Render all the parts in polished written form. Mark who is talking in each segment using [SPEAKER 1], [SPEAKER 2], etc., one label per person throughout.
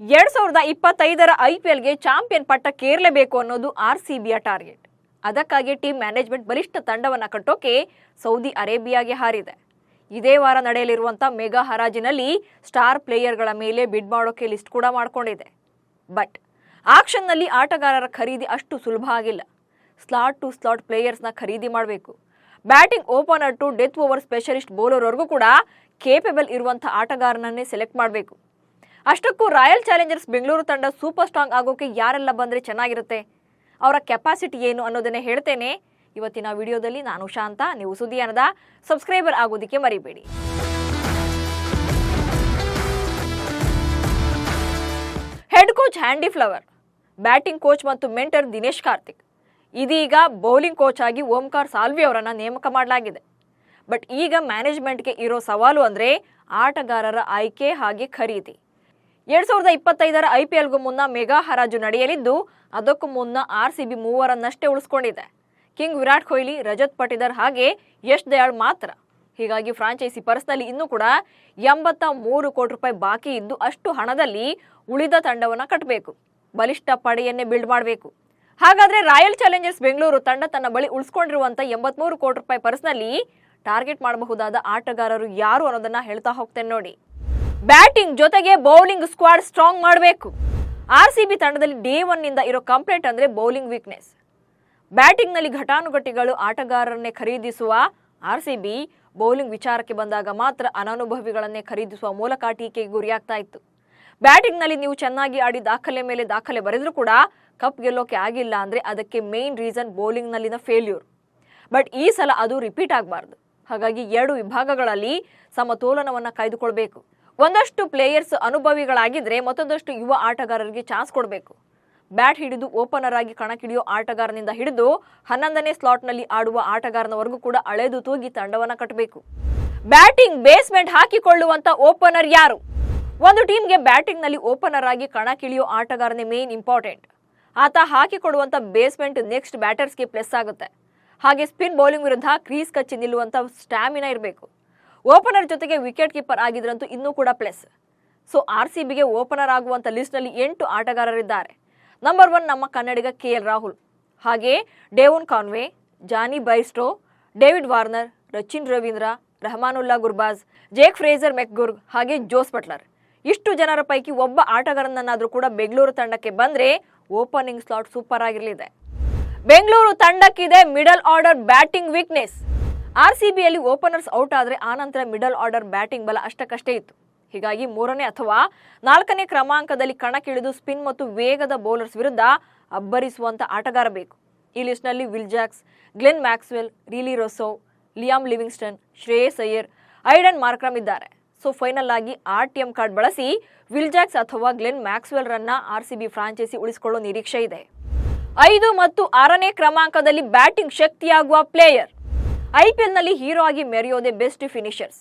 [SPEAKER 1] 2025ರ ಐಪಿಎಲ್ಗೆ champion ಪಟ್ಟಕ್ಕೇರಲೇಬೇಕು ಅನ್ನೋದು ಆರ್ಸಿಬಿಯ target. ಅದಕ್ಕಾಗಿ team management ಬಲಿಷ್ಠ ತಂಡವನ್ನು ಕಟ್ಟೋಕೆ ಸೌದಿ ಅರೇಬಿಯಾಗೆ ಹಾರಿದೆ. ಇದೇ ವಾರ ನಡೆಯಲಿರುವಂಥ ಮೆಗಾ ಹರಾಜಿನಲ್ಲಿ ಸ್ಟಾರ್ ಪ್ಲೇಯರ್ಗಳ ಮೇಲೆ ಬಿಡ್ ಮಾಡೋಕೆ ಲಿಸ್ಟ್ ಕೂಡ ಮಾಡಿಕೊಂಡಿದೆ. ಬಟ್ ಆಕ್ಷನ್ನಲ್ಲಿ ಆಟಗಾರರ ಖರೀದಿ ಅಷ್ಟು ಸುಲಭ ಆಗಿಲ್ಲ. ಸ್ಲಾಟ್ ಟು ಸ್ಲಾಟ್ ಪ್ಲೇಯರ್ಸ್ನ ಖರೀದಿ ಮಾಡಬೇಕು. Batting opener to death over specialist ಬೌಲರ್ವರೆಗೂ ಕೂಡ ಕೇಪಬಲ್ ಇರುವಂಥ ಆಟಗಾರನನ್ನೇ ಸೆಲೆಕ್ಟ್ ಮಾಡಬೇಕು. ಅಷ್ಟಕ್ಕೂ ರಾಯಲ್ ಚಾಲೆಂಜರ್ಸ್ ಬೆಂಗಳೂರು ತಂಡ ಸೂಪರ್ ಸ್ಟ್ರಾಂಗ್ ಆಗೋಕೆ ಯಾರೆಲ್ಲ ಬಂದರೆ ಚೆನ್ನಾಗಿರುತ್ತೆ, ಅವರ ಕೆಪಾಸಿಟಿ ಏನು ಅನ್ನೋದನ್ನೇ ಹೇಳ್ತೇನೆ ಇವತ್ತಿನ ವಿಡಿಯೋದಲ್ಲಿ. ನಾನು ಶಾಂತ, ನೀವು ಸುದ್ದಿಯಾನದ ಸಬ್ಸ್ಕ್ರೈಬರ್ ಆಗೋದಕ್ಕೆ ಮರಿಬೇಡಿ. Head coach handy flower, batting coach ಮತ್ತು ಮೆಂಟರ್ ದಿನೇಶ್ ಕಾರ್ತಿಕ್. ಇದೀಗ ಬೌಲಿಂಗ್ ಕೋಚ್ ಆಗಿ ಓಂಕಾರ್ ಸಾಲ್ವಿ ಅವರನ್ನು ನೇಮಕ ಮಾಡಲಾಗಿದೆ. ಬಟ್ ಈಗ ಮ್ಯಾನೇಜ್ಮೆಂಟ್ಗೆ ಇರೋ ಸವಾಲು ಅಂದರೆ ಆಟಗಾರರ ಆಯ್ಕೆ ಹಾಗೆ ಖರೀದಿ. 2025ರ ಐಪಿಎಲ್ಗೂ ಮುನ್ನ ಮೆಗಾ ಹರಾಜು ನಡೆಯಲಿದ್ದು, ಅದಕ್ಕೂ ಮುನ್ನ ಆರ್ಸಿಬಿ ಮೂವರನ್ನಷ್ಟೇ ಉಳಿಸ್ಕೊಂಡಿದೆ. ಕಿಂಗ್ ವಿರಾಟ್ ಕೊಹ್ಲಿ, ರಜತ್ ಪಟಿದಾರ್ ಹಾಗೆ ಯಶ್ ದಯಾಳ್ ಮಾತ್ರ. ಹೀಗಾಗಿ ಫ್ರಾಂಚೈಸಿ ಪರ್ಸ್ನಲ್ಲಿ ಇನ್ನೂ ಕೂಡ 83 ಕೋಟಿ ರೂಪಾಯಿ ಬಾಕಿ ಇದ್ದು, ಅಷ್ಟು ಹಣದಲ್ಲಿ ಉಳಿದ ತಂಡವನ್ನು ಕಟ್ಟಬೇಕು, ಬಲಿಷ್ಠ ಪಡೆಯನ್ನೇ ಬಿಲ್ಡ್ ಮಾಡಬೇಕು. ಹಾಗಾದ್ರೆ ರಾಯಲ್ ಚಾಲೆಂಜರ್ಸ್ ಬೆಂಗಳೂರು ತಂಡ ತನ್ನ ಬಳಿ ಉಳಿಸ್ಕೊಂಡಿರುವಂಥ 83 ಕೋಟಿ ರೂಪಾಯಿ ಪರ್ಸ್ನಲ್ಲಿ ಟಾರ್ಗೆಟ್ ಮಾಡಬಹುದಾದ ಆಟಗಾರರು ಯಾರು ಅನ್ನೋದನ್ನ ಹೇಳ್ತಾ ಹೋಗ್ತೇನೆ ನೋಡಿ. ಬ್ಯಾಟಿಂಗ್ ಜೊತೆಗೆ ಬೌಲಿಂಗ್ ಸ್ಕ್ವಾಡ್ ಸ್ಟ್ರಾಂಗ್ ಮಾಡಬೇಕು. ಆರ್ಸಿಬಿ ತಂಡದಲ್ಲಿ ಡೇ 1 ನಿಂದ ಇರೋ ಕಂಪ್ಲೇಂಟ್ ಅಂದ್ರೆ ಬೌಲಿಂಗ್ ವೀಕ್ನೆಸ್. ಬ್ಯಾಟಿಂಗ್ನಲ್ಲಿ ಘಟಾನುಘಟಿಗಳು ಆಟಗಾರರನ್ನೇ ಖರೀದಿಸುವ ಆರ್ಸಿಬಿ ಬೌಲಿಂಗ್ ವಿಚಾರಕ್ಕೆ ಬಂದಾಗ ಮಾತ್ರ ಅನನುಭವಿಗಳನ್ನೇ ಖರೀದಿಸುವ ಮೂಲಕ ಟೀಕೆಗೆ ಗುರಿಯಾಗ್ತಾ ಇತ್ತು. ಬ್ಯಾಟಿಂಗ್ನಲ್ಲಿ ನೀವು ಚೆನ್ನಾಗಿ ಆಡಿ ದಾಖಲೆ ಮೇಲೆ ದಾಖಲೆ ಬರೆದ್ರೂ ಕೂಡ ಕಪ್ ಗೆಲ್ಲೋಕೆ ಆಗಿಲ್ಲ ಅಂದ್ರೆ ಅದಕ್ಕೆ ಮೇನ್ ರೀಸನ್ ಬೌಲಿಂಗ್ನಲ್ಲಿನ ಫೇಲ್ಯೂರ್. ಬಟ್ ಈ ಸಲ ಅದು ರಿಪೀಟ್ ಆಗಬಾರ್ದು. ಹಾಗಾಗಿ 2 ವಿಭಾಗಗಳಲ್ಲಿ ಸಮತೋಲನವನ್ನು ಕಾಯ್ದುಕೊಳ್ಬೇಕು. ಒಂದಷ್ಟು ಪ್ಲೇಯರ್ಸ್ ಅನುಭವಿಗಳಾಗಿದ್ರೆ ಮತ್ತೊಂದಷ್ಟು ಯುವ ಆಟಗಾರರಿಗೆ ಚಾನ್ಸ್ ಕೊಡಬೇಕು. ಬ್ಯಾಟ್ ಹಿಡಿದು ಓಪನರ್ ಆಗಿ ಕಣಕ್ಕಿಳಿಯೋ ಆಟಗಾರನಿಂದ ಹಿಡಿದು 11ನೇ ಸ್ಲಾಟ್ನಲ್ಲಿ ಆಡುವ ಆಟಗಾರನವರೆಗೂ ಕೂಡ ಅಳೆದು ತೂಗಿ ತಂಡವನ್ನು ಕಟ್ಟಬೇಕು. ಬ್ಯಾಟಿಂಗ್ ಬೇಸ್ಮೆಂಟ್ ಹಾಕಿಕೊಳ್ಳುವಂತ ಓಪನರ್ ಯಾರು? ಒಂದು ಟೀಮ್ಗೆ ಬ್ಯಾಟಿಂಗ್ನಲ್ಲಿ ಓಪನರ್ ಆಗಿ ಕಣಕ್ಕಿಳಿಯೋ ಆಟಗಾರನೇ ಮೇನ್ ಇಂಪಾರ್ಟೆಂಟ್. ಆತ ಹಾಕಿಕೊಡುವಂತ ಬೇಸ್ಮೆಂಟ್ ನೆಕ್ಸ್ಟ್ ಬ್ಯಾಟರ್ಸ್ಗೆ ಪ್ಲಸ್ ಆಗುತ್ತೆ. ಹಾಗೆ ಸ್ಪಿನ್ ಬೌಲಿಂಗ್ ವಿರುದ್ಧ ಕ್ರೀಸ್ ಕಚ್ಚಿ ನಿಲ್ಲುವಂತ ಸ್ಟ್ಯಾಮಿನಾ ಇರಬೇಕು. ಓಪನರ್ ಜೊತೆಗೆ ವಿಕೆಟ್ ಕೀಪರ್ ಆಗಿದ್ರಂತೂ ಇನ್ನೂ ಕೂಡ ಪ್ಲಸ್. ಸೊ ಆರ್ಸಿಬಿಗೆ ಓಪನರ್ ಆಗುವಂತ ಲಿಸ್ಟ್ನಲ್ಲಿ 8 ಆಟಗಾರರಿದ್ದಾರೆ. ನಂಬರ್ 1 ನಮ್ಮ ಕನ್ನಡಿಗ KL ರಾಹುಲ್, ಹಾಗೆ Devon Conway, Jonny Bairstow, David Warner, Rachin Ravindra, Rahmanullah Gurbaz, Jake Fraser McGurk ಹಾಗೆ ಜೋಸ್ ಬಟ್ಲರ್. ಇಷ್ಟು ಜನರ ಪೈಕಿ ಒಬ್ಬ ಆಟಗಾರನನ್ನಾದ್ರೂ ಕೂಡ ಬೆಂಗಳೂರು ತಂಡಕ್ಕೆ ಬಂದ್ರೆ ಓಪನಿಂಗ್ ಸ್ಲಾಟ್ ಸೂಪರ್ ಆಗಿರಲಿದೆ. ಬೆಂಗಳೂರು ತಂಡಕ್ಕಿದೆ ಮಿಡಲ್ ಆರ್ಡರ್ ಬ್ಯಾಟಿಂಗ್ ವೀಕ್ನೆಸ್. ಆರ್ಸಿಬಿಯಲ್ಲಿ ಓಪನರ್ಸ್ ಔಟ್ ಆದರೆ ಆನಂತರ ಮಿಡಲ್ ಆರ್ಡರ್ ಬ್ಯಾಟಿಂಗ್ ಬಲ ಅಷ್ಟಕ್ಕಷ್ಟೇ ಇತ್ತು. ಹೀಗಾಗಿ 3ನೇ ಅಥವಾ 4ನೇ ಕ್ರಮಾಂಕದಲ್ಲಿ ಕಣಕ್ಕಿಳಿದು ಸ್ಪಿನ್ ಮತ್ತು ವೇಗದ ಬೌಲರ್ಸ್ ವಿರುದ್ಧ ಅಬ್ಬರಿಸುವಂತ ಆಟಗಾರ ಬೇಕು. ಈ ಲಿಸ್ಟ್ನಲ್ಲಿ Will Jacks, Glenn Maxwell, Rilee Rossouw, Liam Livingstone, Shreyas Iyer, Aiden Markram ಇದ್ದಾರೆ. ಸೊ ಫೈನಲ್ ಆಗಿ RTM ಕಾರ್ಡ್ ಬಳಸಿ ವಿಲ್ ಜಾಕ್ಸ್ ಅಥವಾ ಗ್ಲೆನ್ ಮ್ಯಾಕ್ಸ್ವೆಲ್ ರನ್ನ ಆರ್ಸಿಬಿ ಫ್ರಾಂಚೈಸಿ ಉಳಿಸಿಕೊಳ್ಳೋ ನಿರೀಕ್ಷೆ ಇದೆ. 5 ಮತ್ತು 6ನೇ ಕ್ರಮಾಂಕದಲ್ಲಿ ಬ್ಯಾಟಿಂಗ್ ಶಕ್ತಿಯಾಗುವ ಪ್ಲೇಯರ್. ಐಪಿಎಲ್ನಲ್ಲಿ ಹೀರೋ ಆಗಿ ಮೆರೆಯೋದೇ ಬೆಸ್ಟ್ ಫಿನಿಷರ್ಸ್.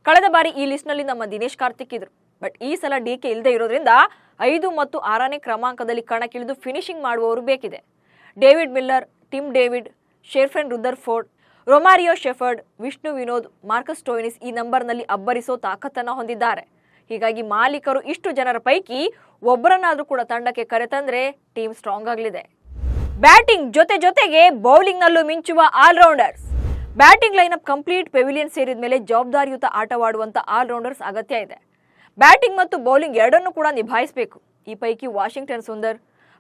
[SPEAKER 1] ಕಳೆದ ಬಾರಿ ಈ ಲಿಸ್ಟ್ನಲ್ಲಿ ನಮ್ಮ ದಿನೇಶ್ ಕಾರ್ತಿಕ್ ಇದ್ರು. ಬಟ್ ಈ ಸಲ DK ಇಲ್ಲದೆ ಇರೋದ್ರಿಂದ 5 ಮತ್ತು 6ನೇ ಕ್ರಮಾಂಕದಲ್ಲಿ ಕಣಕ್ಕಿಳಿದು ಫಿನಿಶಿಂಗ್ ಮಾಡುವವರು ಬೇಕಿದೆ. David Miller, Tim David, Sherfane Rutherford, Romario Shepherd, Vishnu Vinod, Marcus Stoinis ಈ ನಂಬರ್ನಲ್ಲಿ ಅಬ್ಬರಿಸೋ ತಾಕತ್ತನ್ನು ಹೊಂದಿದ್ದಾರೆ. ಹೀಗಾಗಿ ಮಾಲೀಕರು ಇಷ್ಟು ಜನರ ಪೈಕಿ ಒಬ್ಬರನ್ನಾದ್ರೂ ಕೂಡ ತಂಡಕ್ಕೆ ಕರೆತಂದ್ರೆ ಟೀಮ್ ಸ್ಟ್ರಾಂಗ್ ಆಗಲಿದೆ. ಬ್ಯಾಟಿಂಗ್ ಜೊತೆಗೆ ಬೌಲಿಂಗ್ನಲ್ಲೂ ಮಿಂಚುವ allrounders. Batting lineup complete pavilion ಸೇರಿದ ಮೇಲೆ ಜವಾಬ್ದಾರಿಯುತ ಆಟವಾಡುವಂತ ಆಲ್ರೌಂಡರ್ಸ್ ಅಗತ್ಯ ಇದೆ. ಬ್ಯಾಟಿಂಗ್ ಮತ್ತು ಬೌಲಿಂಗ್ ಎರಡನ್ನೂ ಕೂಡ ನಿಭಾಯಿಸಬೇಕು. ಈ ಪೈಕಿ ವಾಷಿಂಗ್ಟನ್ ಸುಂದರ್,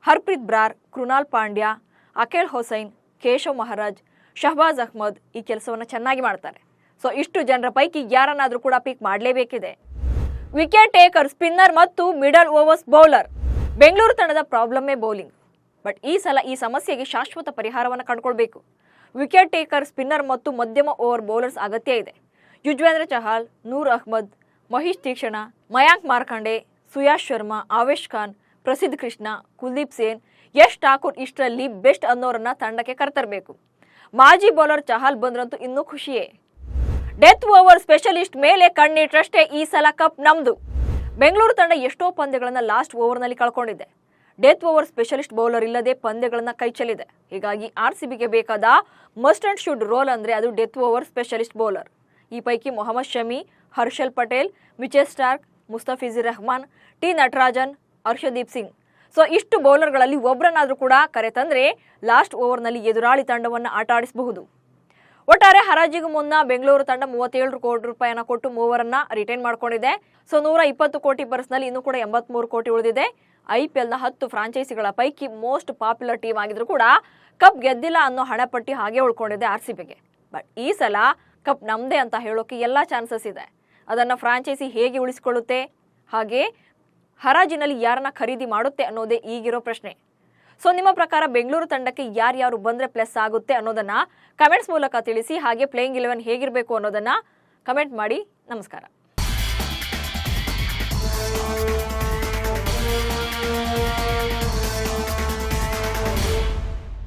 [SPEAKER 1] ಹರ್ಪ್ರೀತ್ ಬ್ರಾರ್, ಕೃನಾಲ್ ಪಾಂಡ್ಯ, ಅಖಿಲ್ ಹೊಸೈನ್, ಕೇಶವ್ ಮಹಾರಾಜ್, ಶಹಬಾಜ್ ಅಹ್ಮದ್ ಈ ಕೆಲಸವನ್ನು ಚೆನ್ನಾಗಿ ಮಾಡ್ತಾರೆ. ಸೊ ಇಷ್ಟು ಜನರ ಪೈಕಿ ಯಾರನ್ನಾದ್ರೂ ಕೂಡ ಪಿಕ್ ಮಾಡಲೇಬೇಕಿದೆ. ವಿಕೆಟ್ ಟೇಕರ್, ಸ್ಪಿನ್ನರ್ ಮತ್ತು ಮಿಡಲ್ ಓವರ್ಸ್ ಬೌಲರ್. ಬೆಂಗಳೂರು ತಂಡದ ಪ್ರಾಬ್ಲಮ್ಮೇ ಬೌಲಿಂಗ್. ಬಟ್ ಈ ಸಲ ಈ ಸಮಸ್ಯೆಗೆ ಶಾಶ್ವತ ಪರಿಹಾರವನ್ನು ಕಂಡುಕೊಳ್ಬೇಕು. ವಿಕೆಟ್ ಟೇಕರ್, ಸ್ಪಿನ್ನರ್ ಮತ್ತು ಮಧ್ಯಮ ಓವರ್ ಬೌಲರ್ಸ್ ಅಗತ್ಯ ಇದೆ. ಯುಜ್ವೇಂದ್ರ ಚಹಲ್, ನೂರ್ ಅಹ್ಮದ್, ಮಹೀಶ್ ತೀಕ್ಷಣ, ಮಯಾಂಕ್ ಮಾರ್ಕಂಡೆ, ಸುಯಾಶ್ ಶರ್ಮಾ, ಆವೇಶ್ ಖಾನ್, ಪ್ರಸಿದ್ಧ ಕೃಷ್ಣ, ಕುಲ್ದೀಪ್ ಸೇನ್, ಯಶ್ ಠಾಕೂರ್ ಇಷ್ಟರಲ್ಲಿ ಬೆಸ್ಟ್ ಅನ್ನೋರನ್ನ ತಂಡಕ್ಕೆ ಕರೆತರಬೇಕು. ಮಾಜಿ ಬೌಲರ್ ಚಹಲ್ ಬಂದ್ರಂತೂ ಇನ್ನೂ ಖುಷಿಯೇ. ಡೆತ್ ಓವರ್ ಸ್ಪೆಷಲಿಸ್ಟ್ ಮೇಲೆ ಕಣ್ಣಿಟ್ರಷ್ಟೇ ಈ ಸಲ ಕಪ್ ನಮ್ದು. ಬೆಂಗಳೂರು ತಂಡ ಎಷ್ಟೋ ಪಂದ್ಯಗಳನ್ನ ಲಾಸ್ಟ್ ಓವರ್ನಲ್ಲಿ ಕಳ್ಕೊಂಡಿದೆ. ಡೆತ್ ಓವರ್ ಸ್ಪೆಷಲಿಸ್ಟ್ ಬೌಲರ್ ಇಲ್ಲದೆ ಪಂದ್ಯಗಳನ್ನ ಕೈಚೆಲ್ಲಿದೆ. ಹೀಗಾಗಿ ಆರ್ಸಿಬಿಗೆ ಬೇಕಾದ ಮಸ್ಟ್ ಅಂಡ್ ಶುಡ್ ರೋಲ್ ಅಂದ್ರೆ ಅದು ಡೆತ್ ಓವರ್ ಸ್ಪೆಷಲಿಸ್ಟ್ ಬೌಲರ್. ಈ ಪೈಕಿ Mohammed Shami, Harshal Patel, Mitchell Starc, Mustafizur Rahman, T Natarajan, Harshdeep Singh. So ಇಷ್ಟು ಬೌಲರ್ಗಳಲ್ಲಿ ಒಬ್ಬರನ್ನಾದ್ರೂ ಕೂಡ ಕರೆ ತಂದ್ರೆ ಲಾಸ್ಟ್ ಓವರ್ನಲ್ಲಿ ಎದುರಾಳಿ ತಂಡವನ್ನು ಆಟ ಆಡಿಸಬಹುದು. ಒಟ್ಟಾರೆ ಹರಾಜಿಗೂ ಮುನ್ನ ಬೆಂಗಳೂರು ತಂಡ 37 ಕೋಟಿ ರೂಪಾಯಿನ ಕೊಟ್ಟು ಮೂವರನ್ನ ರಿಟೈನ್ ಮಾಡ್ಕೊಂಡಿದೆ. ಸೊ 120 ಕೋಟಿ ಪರ್ಸ್ನಲ್ಲಿ ಇನ್ನೂ ಕೂಡ 83 ಕೋಟಿ ಉಳಿದಿದೆ. IPLನ 10 ಫ್ರಾಂಚೈಸಿಗಳ ಪೈಕಿ ಮೋಸ್ಟ್ ಪಾಪ್ಯುಲರ್ ಟೀಮ್ ಆಗಿದ್ರು ಕೂಡ ಕಪ್ ಗೆದ್ದಿಲ್ಲ ಅನ್ನೋ ಹಣಪಟ್ಟಿ ಹಾಗೆ ಉಳ್ಕೊಂಡಿದೆ RCBಗೆ. ಬಟ್ ಈ ಸಲ ಕಪ್ ನಮ್ದೇ ಅಂತ ಹೇಳೋಕೆ ಎಲ್ಲ ಚಾನ್ಸಸ್ ಇದೆ. ಅದನ್ನು ಫ್ರಾಂಚೈಸಿ ಹೇಗೆ ಉಳಿಸಿಕೊಳ್ಳುತ್ತೆ, ಹಾಗೆ ಹರಾಜಿನಲ್ಲಿ ಯಾರನ್ನ ಖರೀದಿ ಮಾಡುತ್ತೆ ಅನ್ನೋದೇ ಈಗಿರೋ ಪ್ರಶ್ನೆ. ಸೊ ನಿಮ್ಮ ಪ್ರಕಾರ ಬೆಂಗಳೂರು ತಂಡಕ್ಕೆ ಯಾರ್ಯಾರು ಬಂದರೆ ಪ್ಲಸ್ ಆಗುತ್ತೆ ಅನ್ನೋದನ್ನ ಕಮೆಂಟ್ಸ್ ಮೂಲಕ ತಿಳಿಸಿ. ಹಾಗೆ ಪ್ಲೇಯಿಂಗ್ 11 ಹೇಗಿರಬೇಕು ಅನ್ನೋದನ್ನ ಕಮೆಂಟ್ ಮಾಡಿ. ನಮಸ್ಕಾರ.